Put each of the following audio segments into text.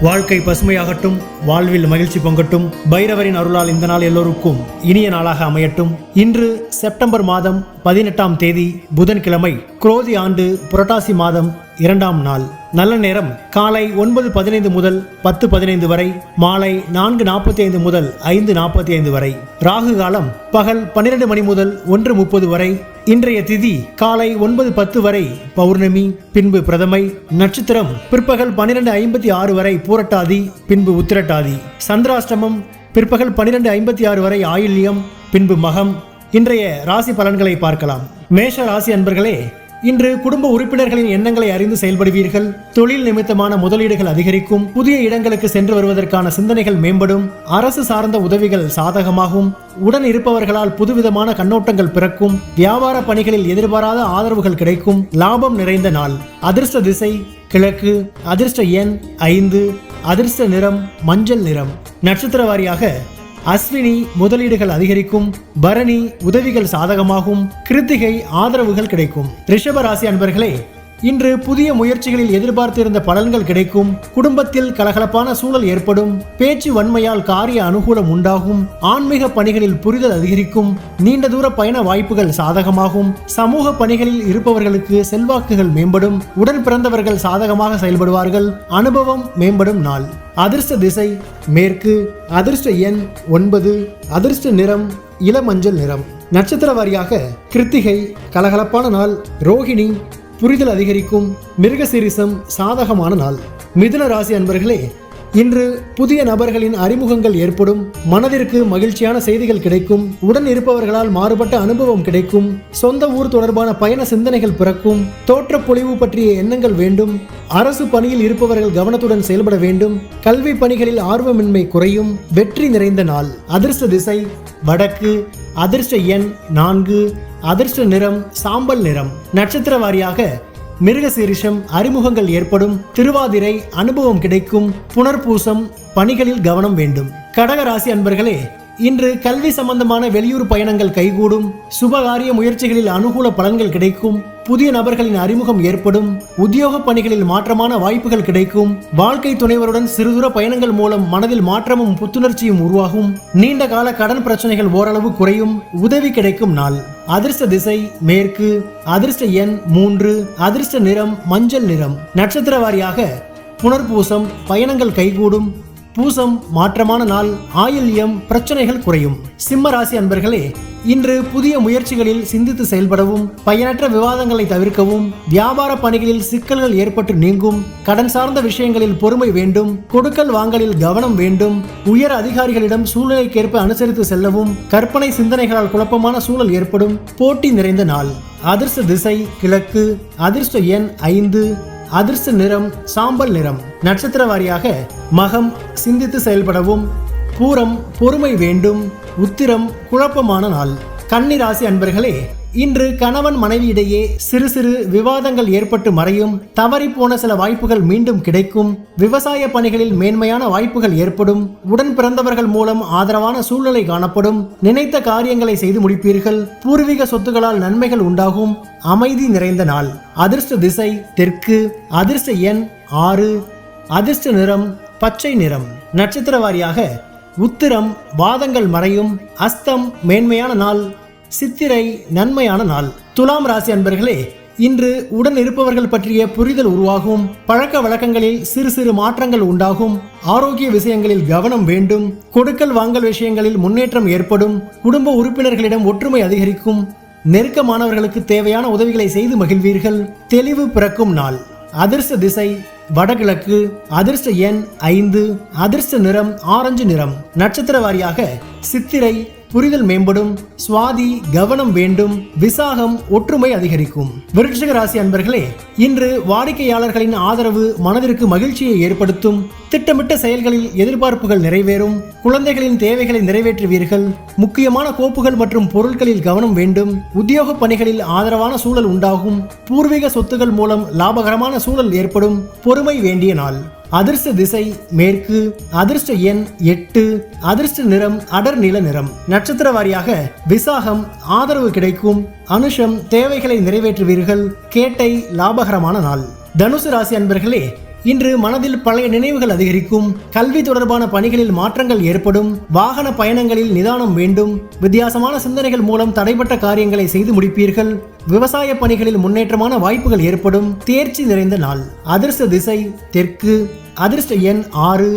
வாழ்க்கை பசுமையாகட்டும், வாழ்வில் மகிழ்ச்சி பொங்கட்டும். பைரவரின் அருளால் இந்த நாள் எல்லோருக்கும் இனிய நாளாக அமையட்டும். இன்று செப்டம்பர் மாதம் 18ஆம் தேதி புதன்கிழமை, குரோதி ஆண்டு புரட்டாசி மாதம் 2ஆம் நாள். நல்ல நேரம் காலை 9:15 முதல் 10:15 வரை, மாலை 4:45 முதல் 5:45 வரை. ராகு காலம் பகல் 12 மணி முதல் 1:30 வரை. இன்றைய திதி காலை 9:10 வரை பௌர்ணமி, பின்பு பிரதமை. நட்சத்திரம் பிற்பகல் 12:56 வரை பூரட்டாதி, பின்பு உத்திரட்டாதி. சந்திராஷ்டமம் பிற்பகல் 12:56 வரை ஆயில்யம், பின்பு மகம். இன்றைய ராசி பலன்களை பார்க்கலாம். மேஷ ராசி அன்பர்களே, இன்று குடும்ப உறுப்பினர்களின் எண்ணங்களை அறிந்து செயல்படுவீர்கள். தொழில் நிமித்தமான முதலீடுகள் அதிகரிக்கும். புதிய இடங்களுக்கு சென்று வருவதற்கான சிந்தனைகள் மேம்படும். அரசு சார்ந்த உதவிகள் சாதகமாகும். உடன் இருப்பவர்களால் புதுவிதமான கண்ணோட்டங்கள் பிறக்கும். வியாபார பணிகளில் எதிர்பாராத ஆதரவுகள் கிடைக்கும். லாபம் நிறைந்த நாள். அதிர்ஷ்ட திசை கிழக்கு. அதிர்ஷ்ட எண் 5. அதிர்ஷ்ட நிறம் மஞ்சள் நிறம். நட்சத்திர வாரியாக அஸ்வினி முதலீடுகள் அதிகரிக்கும். பரணி உதவிகள் சாதகமாகும். கிருத்திகை ஆதரவுகள் கிடைக்கும். ரிஷப ராசி அன்பர்களே, இன்று புதிய முயற்சிகளில் எதிர்பார்த்திருந்த பலன்கள் கிடைக்கும். குடும்பத்தில் கலகலப்பான சூழல் ஏற்படும். பேச்சு வன்மையால் காரிய அனுகூலம் உண்டாகும். ஆன்மீக பணிகளில் புரிதல் அதிகரிக்கும். நீண்ட தூர பயண வாய்ப்புகள் சாதகமாகும். சமூக பணிகளில் இருப்பவர்களுக்கு செல்வாக்குகள் மேம்படும். உடன் பிறந்தவர்கள் சாதகமாக செயல்படுவார்கள். அனுபவம் மேம்படும் நாள். அதிர்ஷ்ட திசை மேற்கு. அதிர்ஷ்ட எண் 9. அதிர்ஷ்ட நிறம் இளமஞ்சள் நிறம். நட்சத்திர வாரியாக கிருத்திகை கலகலப்பான நாள். ரோகிணி புரிதல் அதிகரிக்கும். மிருகசீரிசம் சாதகமான நாள். மிதுன ராசி அன்பர்களே, இன்று புதிய நபர்களின் அறிமுகங்கள் ஏற்படும். மனதிற்கு மகிழ்ச்சியான செய்திகள் கிடைக்கும். உடன் இருப்பவர்களால் மாறுபட்ட அனுபவம் கிடைக்கும். சொந்த ஊர் தொடர்பான பயண சிந்தனைகள் பிறக்கும். தோற்றப்பொழிவு பற்றிய எண்ணங்கள் வேண்டும். அரசு பணியில் இருப்பவர்கள் கவனத்துடன் செயல்பட வேண்டும். கல்வி பணிகளில் ஆர்வமின்மை குறையும். வெற்றி நிறைந்த நாள். அதிர்ஷ்ட திசை வடக்கு. அதிர்ஷ்ட எண் 4. அதிர்ஷ்ட நிறம் சாம்பல் நிறம். நட்சத்திர வாரியாக மிருகசீரிஷம் அறிமுகங்கள் ஏற்படும். திருவாதிரை அனுபவம் கிடைக்கும். புனர்பூசம் பணிகளில் கவனம் வேண்டும். கடக ராசி அன்பர்களே, இன்று கல்வி சம்பந்தமான வெளியூர் பயணங்கள் கைகூடும். சுபகாரிய முயற்சிகளில் அனுகூல பலன்கள் கிடைக்கும். புதிய நபர்களின் அறிமுகம் ஏற்படும். உத்தியோக பணிகளில் மாற்றமான வாய்ப்புகள் கிடைக்கும். வாழ்க்கை துணைவருடன் சிறுதூர பயணங்கள் மூலம் மனதில் மாற்றமும் புத்துணர்ச்சியும் உருவாகும். நீண்ட கால கடன் பிரச்சனைகள் ஓரளவு குறையும். உதவி கிடைக்கும் நாள். அதிர்ஷ்ட திசை மேற்கு. அதிர்ஷ்ட எண் 3. அதிர்ஷ்ட நிறம் மஞ்சள் நிறம். நட்சத்திர வாரியாக புனர்பூசம் பயணங்கள் கைகூடும். பூசம் மாற்றமான நாள். ஆயில்யம் பிரச்சனைகள் குறையும். சிம்ம ராசி அன்பர்களே, இன்று புதிய முயற்சிகளில் சிந்தித்து செயல்படவும். பயனற்ற விவாதங்களை தவிர்க்கவும். வியாபார பணிகளில் சிக்கல்கள் ஏற்பட்டு நீங்கும். கடன் சார்ந்த விஷயங்களில் பொறுமை வேண்டும். கொடுக்கல் வாங்கலில் கவனம் வேண்டும். உயர் அதிகாரிகளிடம் சூழ்நிலைக்கேற்ப அனுசரித்து செல்லவும். கற்பனை சிந்தனைகளால் குழப்பமான சூழல் ஏற்படும். போட்டி நிறைந்த நாள். அதிர்ஷ்ட திசை கிழக்கு. அதிர்ஷ்ட எண் 5. அதிர்ஷ்ட நிறம் சாம்பல் நிறம். நட்சத்திர வாரியாக மகம் சிந்தித்து செயல்படவும். பூரம் பொறுமை வேண்டும். உத்திரம் குழப்பமான நாள். கன்னி ராசி அன்பர்களே, இன்று கணவன் மனைவியிடையே சிறு சிறு விவாதங்கள் ஏற்பட்டு மறையும். தவறி போன சில வாய்ப்புகள் மீண்டும் கிடைக்கும். விவசாய பணிகளில் மேன்மையான வாய்ப்புகள் ஏற்படும். உடன் பிறந்தவர்கள் மூலம் ஆதரவான சூழ்நிலை காணப்படும். நினைத்த காரியங்களை செய்து முடிப்பீர்கள். பூர்வீக சொத்துக்களால் நன்மைகள் உண்டாகும். அமைதி நிறைந்த நாள். அதிர்ஷ்ட திசை தெற்கு. அதிர்ஷ்ட எண் 6. அதிர்ஷ்ட நிறம் பச்சை நிறம். நட்சத்திர வாரியாக உத்திரம் வாதங்கள் மறையும். அஸ்தம் மேன்மையான நாள். சித்திரை நன்மையான நாள். துலாம் ராசி அன்பர்களே, இன்று உடன் இருப்பவர்கள் பற்றிய புரிதல் உருவாகும். பழக்க வழக்கங்களில் சிறு சிறு மாற்றங்கள் உண்டாகும். ஆரோக்கிய விஷயங்களில் கவனம் வேண்டும். கொடுக்கல் வாங்கல் விஷயங்களில் முன்னேற்றம் ஏற்படும். குடும்ப உறுப்பினர்களிடம் ஒற்றுமை அதிகரிக்கும். நெருக்கமானவர்களுக்கு தேவையான உதவிகளை செய்து மகிழ்வீர்கள். தெளிவு பிறக்கும் நாள். அதிர்ஷ்ட திசை வடகிழக்கு. அதிர்ஷ்ட எண் 5. அதிர்ஷ்ட நிறம் ஆரஞ்சு நிறம். நட்சத்திர வாரியாக சித்திரை புரிதல் மேம்படும். சுவாதி கவனம் வேண்டும். விசாகம் ஒற்றுமை அதிகரிக்கும். விருச்சிக ராசி அன்பர்களே, இன்று வாடிக்கையாளர்களின் ஆதரவு மனதிற்கு மகிழ்ச்சியை ஏற்படுத்தும். திட்டமிட்ட செயல்களில் எதிர்பார்ப்புகள் நிறைவேறும். குழந்தைகளின் தேவைகளை நிறைவேற்றுவீர்கள். முக்கியமான கோப்புகள் மற்றும் பொருட்களில் கவனம் வேண்டும். உத்தியோக பணிகளில் ஆதரவான சூழல் உண்டாகும். பூர்வீக சொத்துகள் மூலம் லாபகரமான சூழல் ஏற்படும். பொறுமை வேண்டிய நாள். அதிர்ஷ்ட திசை மேற்கு. அதிர்ஷ்ட எண் 8. அதிர்ஷ்ட நிறம் அடர் நீல நிறம். நட்சத்திர வாரியாக விசாகம் ஆதரவு கிடைக்கும். அனுஷம் தேவைகளை நிறைவேற்றுவீர்கள். கேட்டை லாபகரமான நாள். தனுசு ராசி அன்பர்களே, இன்று மனதில் பழைய நினைவுகள் அதிகரிக்கும். கல்வி தொடர்பான பணிகளில் மாற்றங்கள் ஏற்படும். வாகன பயணங்களில் நிதானம் வேண்டும். வித்தியாசமான சிந்தனைகள் மூலம் தடைப்பட்ட காரியங்களை செய்து முடிப்பீர்கள். விவசாய பணிகளில் முன்னேற்றமான வாய்ப்புகள் ஏற்படும். தேர்ச்சி நிறைந்த நாள். அதிர்ஷ்ட திசை தெற்கு. அதிர்ஷ்ட எண் 6.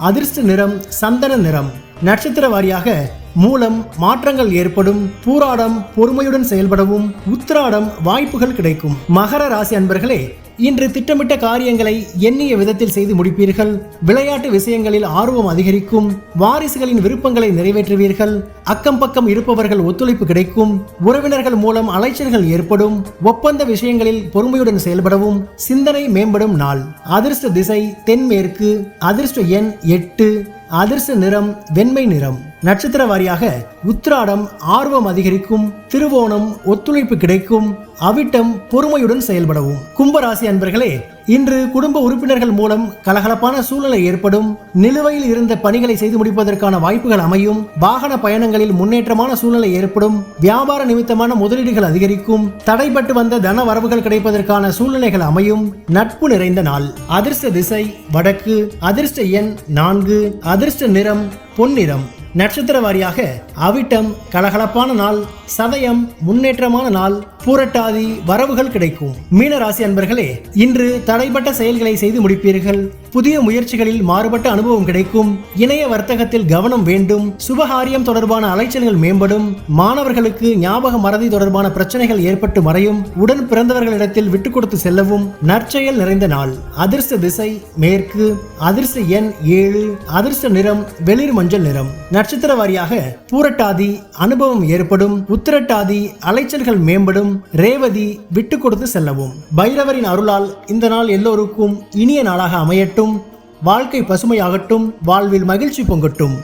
அதிர்ஷ்ட நிறம் சந்தன நிறம். நட்சத்திர வாரியாக மூலம் மாற்றங்கள் ஏற்படும். பூராடம் பொறுமையுடன் செயல்படவும். உத்திராடம் வாய்ப்புகள் கிடைக்கும். மகர ராசி அன்பர்களே, இன்று திட்டமிட்ட காரியங்களை எண்ணிய விதத்தில் செய்து முடிப்பீர்கள். விளையாட்டு விஷயங்களில் ஆர்வம் அதிகரிக்கும். வாரிசுகளின் விருப்பங்களை நிறைவேற்றுவீர்கள். அக்கம் பக்கம் இருப்பவர்கள் ஒத்துழைப்பு கிடைக்கும். உறவினர்கள் மூலம் அலைச்சல்கள் ஏற்படும். ஒப்பந்த விஷயங்களில் பொறுமையுடன் செயல்படவும். சிந்தனை மேம்படும் நாள். அதிர்ஷ்ட திசை தென்மேற்கு. அதிர்ஷ்ட எண் 8. அதிர்ஷ்ட நிறம் வெண்மை நிறம். நட்சத்திர வாரியாக உத்திராடம் ஆர்வம் அதிகரிக்கும். திருவோணம் ஒத்துழைப்பு கிடைக்கும். அவிட்டம் பொறுமையுடன் செயல்படவும். கும்பராசி அன்பர்களே, இன்று குடும்ப உறுப்பினர்கள் மூலம் கலகலப்பான சூழ்நிலை ஏற்படும். நிலுவையில் இருந்த பணிகளை செய்து முடிப்பதற்கான வாய்ப்புகள் அமையும். வாகன பயணங்களில் முன்னேற்றமான சூழ்நிலை ஏற்படும். வியாபார நிமித்தமான முதலீடுகள் அதிகரிக்கும். தடைப்பட்டு வந்த தன வரவுகள் கிடைப்பதற்கான சூழ்நிலைகள் அமையும். நட்பு நிறைந்த நாள். அதிர்ஷ்ட திசை வடக்கு. அதிர்ஷ்ட எண் 4. அதிர்ஷ்ட நிறம் பொன்னிறம். நட்சத்திர வாரியாக அவிட்டம் கலகலப்பான நாள். சதயம் முன்னேற்றமான நாள். பூரட்டாதி வரவுகள் கிடைக்கும். மீன ராசி அன்பர்களே, இன்று தடைப்பட்ட செயல்களை செய்து முடிப்பீர்கள். புதிய முயற்சிகளில் மாறுபட்ட அனுபவம் கிடைக்கும். இணைய வர்த்தகத்தில் கவனம் வேண்டும். சுபகாரியம் தொடர்பான அலைச்சல்கள் மேம்படும். மாணவர்களுக்கு ஞாபக மறதி தொடர்பான பிரச்சனைகள் ஏற்பட்டு மறையும். உடன் பிறந்தவர்களிடத்தில் விட்டு கொடுத்து செல்லவும். நற்செயல் நிறைந்த நாள். அதிர்ஷ்ட திசை மேற்கு. அதிர்ஷ்ட எண் 7. அதிர்ஷ்ட நிறம் வெளிர் மஞ்சள் நிறம். நட்சத்திர வாரியாக பூரட்டாதி அனுபவம் ஏற்படும். உத்திரட்டாதி அலைச்சல்கள் மேம்படும். ரேவதி விட்டு கொடுத்து செல்லவும். பைரவரின் அருளால் இந்த நாள் எல்லோருக்கும் இனிய நாளாக அமையட்டும். வாழ்க்கை பசுமையாகட்டும். வாழ்வில் மகிழ்ச்சி பொங்கட்டும்.